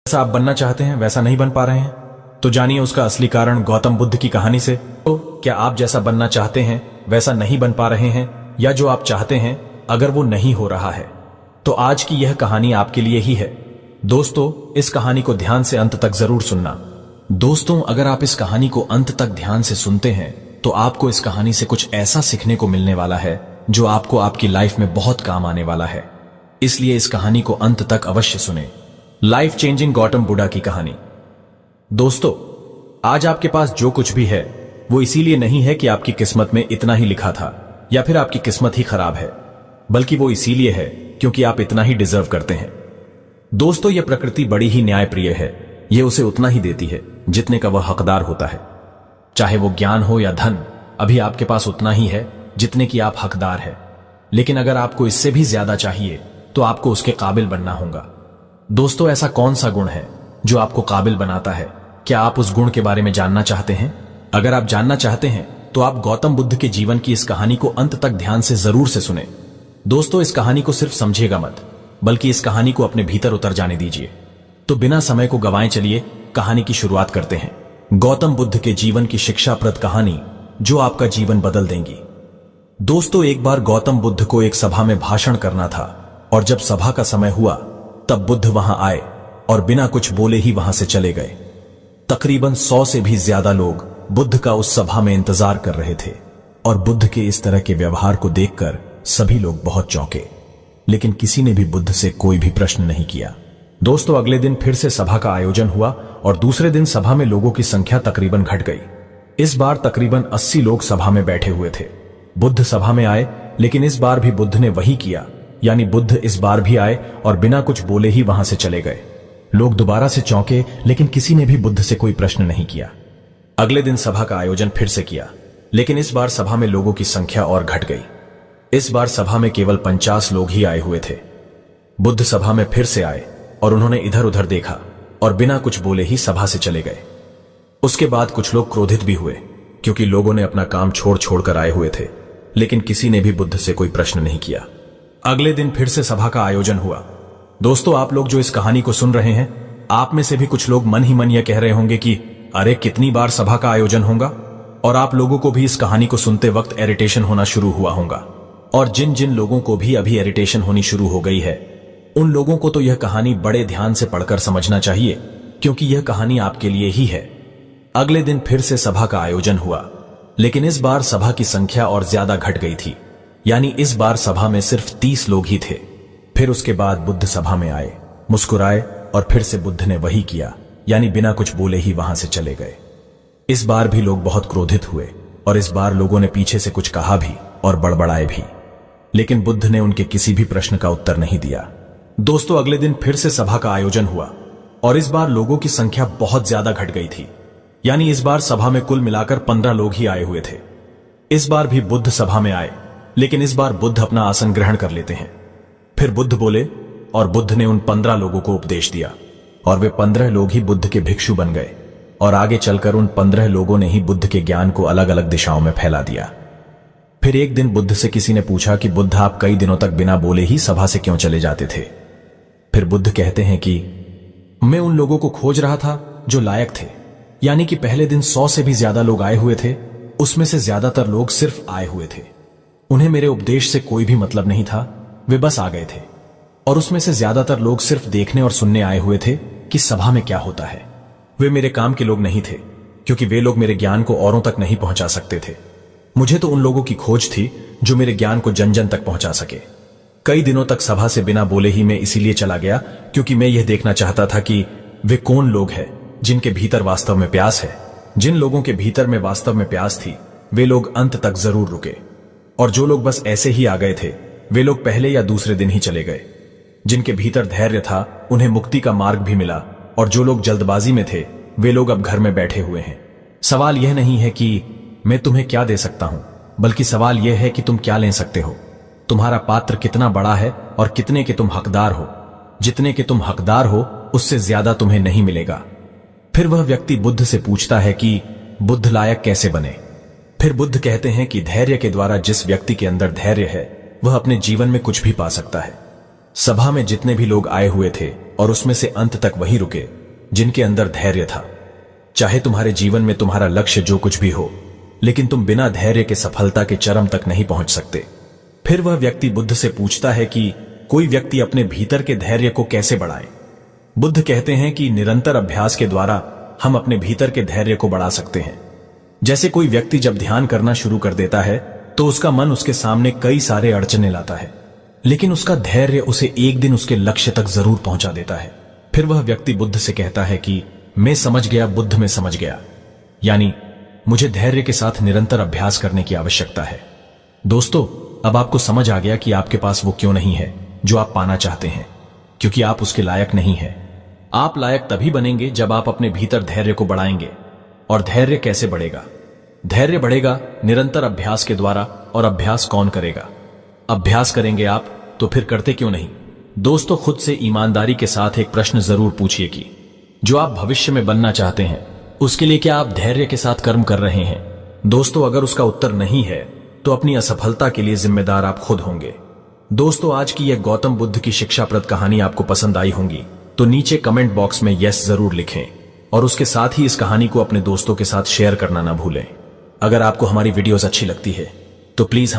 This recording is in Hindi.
जैसा आप बनना चाहते हैं वैसा नहीं बन पा रहे हैं तो जानिए उसका असली कारण गौतम बुद्ध की कहानी से। तो क्या आप जैसा बनना चाहते हैं वैसा नहीं बन पा रहे हैं, या जो आप चाहते हैं अगर वो नहीं हो रहा है, तो आज की यह कहानी आपके लिए ही है। दोस्तों, इस कहानी को ध्यान से अंत तक जरूर सुनना। दोस्तों, अगर आप इस कहानी को अंत तक ध्यान से सुनते हैं तो आपको इस कहानी से कुछ ऐसा सीखने को मिलने वाला है जो आपको आपकी लाइफ में बहुत काम आने वाला है। इसलिए इस कहानी को अंत तक अवश्य सुने। लाइफ चेंजिंग गौतम बुद्ध की कहानी। दोस्तों, आज आपके पास जो कुछ भी है वो इसीलिए नहीं है कि आपकी किस्मत में इतना ही लिखा था या फिर आपकी किस्मत ही खराब है, बल्कि वो इसीलिए है क्योंकि आप इतना ही डिजर्व करते हैं। दोस्तों, यह प्रकृति बड़ी ही न्यायप्रिय है। यह उसे उतना ही देती है जितने का वह हकदार होता है। चाहे वो ज्ञान हो या धन, अभी आपके पास उतना ही है जितने की आप हकदार है। लेकिन अगर आपको इससे भी ज्यादा चाहिए तो आपको उसके काबिल बनना होगा। दोस्तों, ऐसा कौन सा गुण है जो आपको काबिल बनाता है? क्या आप उस गुण के बारे में जानना चाहते हैं? अगर आप जानना चाहते हैं तो आप गौतम बुद्ध के जीवन की इस कहानी को अंत तक ध्यान से जरूर से सुने। दोस्तों, इस कहानी को सिर्फ समझिएगा मत, बल्कि इस कहानी को अपने भीतर उतर जाने दीजिए। तो बिना समय को गंवाए चलिए कहानी की शुरुआत करते हैं। गौतम बुद्ध के जीवन की शिक्षाप्रद कहानी जो आपका जीवन बदल देंगी। दोस्तों, एक बार गौतम बुद्ध को एक सभा में भाषण करना था, और जब सभा का समय हुआ तब बुद्ध वहां आए और बिना कुछ बोले ही वहां से चले गए। तकरीबन 100 से भी ज्यादा लोग बुद्ध का उस सभा में इंतजार कर रहे थे, और बुद्ध के इस तरह के व्यवहार को देखकर सभी लोग बहुत चौंके, लेकिन किसी ने भी बुद्ध से कोई भी प्रश्न नहीं किया। दोस्तों, अगले दिन फिर से सभा का आयोजन हुआ और दूसरे दिन सभा में लोगों की संख्या तकरीबन घट गई। इस बार तकरीबन 80 लोग सभा में बैठे हुए थे। बुद्ध सभा में आए, लेकिन इस बार भी बुद्ध ने वही किया, यानी बुद्ध इस बार भी आए और बिना कुछ बोले ही वहां से चले गए। लोग दोबारा से चौंके, लेकिन किसी ने भी बुद्ध से कोई प्रश्न नहीं किया। अगले दिन सभा का आयोजन फिर से किया, लेकिन इस बार सभा में लोगों की संख्या और घट गई। इस बार सभा में केवल 50 लोग ही आए हुए थे। बुद्ध सभा में फिर से आए और उन्होंने इधर उधर देखा और बिना कुछ बोले ही सभा से चले गए। उसके बाद कुछ लोग क्रोधित भी हुए, क्योंकि लोगों ने अपना काम छोड़ छोड़कर आए हुए थे, लेकिन किसी ने भी बुद्ध से कोई प्रश्न नहीं किया। अगले दिन फिर से सभा का आयोजन हुआ। दोस्तों, आप लोग जो इस कहानी को सुन रहे हैं, आप में से भी कुछ लोग मन ही मन यह कह रहे होंगे कि अरे कितनी बार सभा का आयोजन होगा, और आप लोगों को भी इस कहानी को सुनते वक्त इरिटेशन होना शुरू हुआ होगा। और जिन जिन लोगों को भी अभी इरिटेशन होनी शुरू हो गई है, उन लोगों को तो यह कहानी बड़े ध्यान से पढ़कर समझना चाहिए, क्योंकि यह कहानी आपके लिए ही है। अगले दिन फिर से सभा का आयोजन हुआ, लेकिन इस बार सभा की संख्या और ज्यादा घट गई थी, यानी इस बार सभा में सिर्फ 30 लोग ही थे। फिर उसके बाद बुद्ध सभा में आए, मुस्कुराए और फिर से बुद्ध ने वही किया, यानी बिना कुछ बोले ही वहां से चले गए। इस बार भी लोग बहुत क्रोधित हुए, और इस बार लोगों ने पीछे से कुछ कहा भी और बड़बड़ाए भी, लेकिन बुद्ध ने उनके किसी भी प्रश्न का उत्तर नहीं दिया। दोस्तों, अगले दिन फिर से सभा का आयोजन हुआ, और इस बार लोगों की संख्या बहुत ज्यादा घट गई थी, यानी इस बार सभा में कुल मिलाकर 15 लोग ही आए हुए थे। इस बार भी बुद्ध सभा में आए, लेकिन इस बार बुद्ध अपना आसन ग्रहण कर लेते हैं। फिर बुद्ध बोले और बुद्ध ने उन 15 लोगों को उपदेश दिया, और वे 15 लोग ही बुद्ध के भिक्षु बन गए, और आगे चलकर उन 15 लोगों ने ही बुद्ध के ज्ञान को अलग अलग दिशाओं में फैला दिया। फिर एक दिन बुद्ध से किसी ने पूछा कि बुद्ध, आप कई दिनों तक बिना बोले ही सभा से क्यों चले जाते थे? फिर बुद्ध कहते हैं कि मैं उन लोगों को खोज रहा था जो लायक थे, यानी कि पहले दिन 100 से भी ज्यादा लोग आए हुए थे, उसमें से ज्यादातर लोग सिर्फ आए हुए थे। उन्हें मेरे उपदेश से कोई भी मतलब नहीं था, वे बस आ गए थे। और उसमें से ज्यादातर लोग सिर्फ देखने और सुनने आए हुए थे कि सभा में क्या होता है। वे मेरे काम के लोग नहीं थे, क्योंकि वे लोग मेरे ज्ञान को औरों तक नहीं पहुंचा सकते थे। मुझे तो उन लोगों की खोज थी जो मेरे ज्ञान को जन जन तक पहुंचा सके। कई दिनों तक सभा से बिना बोले ही मैं इसीलिए चला गया, क्योंकि मैं यह देखना चाहता था कि वे कौन लोग हैं जिनके भीतर वास्तव में प्यास है। जिन लोगों के भीतर में वास्तव में प्यास थी, वे लोग अंत तक जरूर रुके, और जो लोग बस ऐसे ही आ गए थे, वे लोग पहले या दूसरे दिन ही चले गए। जिनके भीतर धैर्य था, उन्हें मुक्ति का मार्ग भी मिला, और जो लोग जल्दबाजी में थे, वे लोग अब घर में बैठे हुए हैं। सवाल यह नहीं है कि मैं तुम्हें क्या दे सकता हूं, बल्कि सवाल यह है कि तुम क्या ले सकते हो। तुम्हारा पात्र कितना बड़ा है और कितने के तुम हकदार हो। जितने के तुम हकदार हो, उससे ज्यादा तुम्हें नहीं मिलेगा। फिर वह व्यक्ति बुद्ध से पूछता है कि बुद्ध लायक कैसे बने। फिर बुद्ध कहते हैं कि धैर्य के द्वारा जिस व्यक्ति के अंदर धैर्य है, वह अपने जीवन में कुछ भी पा सकता है। सभा में जितने भी लोग आए हुए थे और उसमें से अंत तक वही रुके जिनके अंदर धैर्य था। चाहे तुम्हारे जीवन में तुम्हारा लक्ष्य जो कुछ भी हो, लेकिन तुम बिना धैर्य के सफलता के चरम तक नहीं पहुंच सकते। फिर वह व्यक्ति बुद्ध से पूछता है कि कोई व्यक्ति अपने भीतर के धैर्य को कैसे बढ़ाए। बुद्ध कहते हैं कि निरंतर अभ्यास के द्वारा हम अपने भीतर के धैर्य को बढ़ा सकते हैं। जैसे कोई व्यक्ति जब ध्यान करना शुरू कर देता है तो उसका मन उसके सामने कई सारे अड़चने लाता है, लेकिन उसका धैर्य उसे एक दिन उसके लक्ष्य तक जरूर पहुंचा देता है। फिर वह व्यक्ति बुद्ध से कहता है कि मैं समझ गया, बुद्ध में समझ गया, यानी मुझे धैर्य के साथ निरंतर अभ्यास करने की आवश्यकता है। दोस्तों, अब आपको समझ आ गया कि आपके पास वो क्यों नहीं है जो आप पाना चाहते हैं, क्योंकि आप उसके लायक नहीं है। आप लायक तभी बनेंगे जब आप अपने भीतर धैर्य को बढ़ाएंगे। और धैर्य कैसे बढ़ेगा? धैर्य बढ़ेगा निरंतर अभ्यास के द्वारा। और अभ्यास कौन करेगा? अभ्यास करेंगे आप, तो फिर करते क्यों नहीं? दोस्तों, खुद से ईमानदारी के साथ एक प्रश्न जरूर पूछिए कि जो आप भविष्य में बनना चाहते हैं उसके लिए क्या आप धैर्य के साथ कर्म कर रहे हैं? दोस्तों, अगर उसका उत्तर नहीं है तो अपनी असफलता के लिए जिम्मेदार आप खुद होंगे। दोस्तों, आज की यह गौतम बुद्ध की शिक्षाप्रद कहानी आपको पसंद आई होंगी तो नीचे कमेंट बॉक्स में यस जरूर लिखें और उसके साथ ही इस कहानी को अपने दोस्तों के साथ शेयर करना ना भूलें। अगर आपको हमारी वीडियोस अच्छी लगती है तो प्लीज